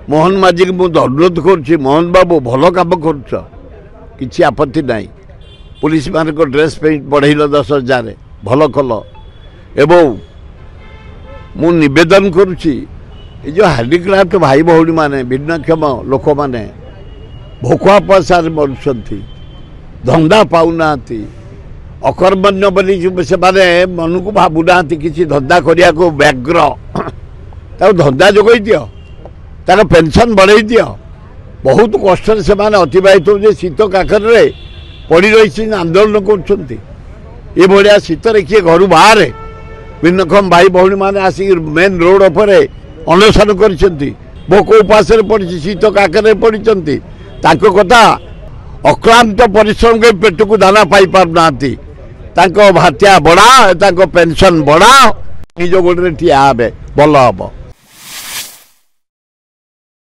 मोहन माझी को मुझे अनुरोध कर मोहन बाबू भल कम कर आपत्ति ना पुलिस मान को ड्रेस पेंट बढ़ेल 10,000 भल कल एवं मु निवेदन करुच्ची जो हैंडीक्राफ्ट भाई भौणी मैंने भिन्नक्षम लोक मैंने भोकुआ पैसा मरुंट धंदा पाऊना अकर्मण्य बोली से मन को भावुना कि धंदा करने को व्याघ्र धंदा जोगई दि तार पेंशन बढ़ई दि बहुत कष्ट से अतिबाहित हो शीत काकर पड़ी रही आंदोलन कर शीत किए घर बाहर भिन्नक्षम भाई भौणी मैंने आसिक मेन रोड पर अनशन कर भोक उपास पड़ी शीत काकर पड़ी कथा अक्लांत परिश्रम के पेट को दाना पाई पारना भातिया बढ़ा पेंशन बढ़ा निज गोड़े ठिया भल हम।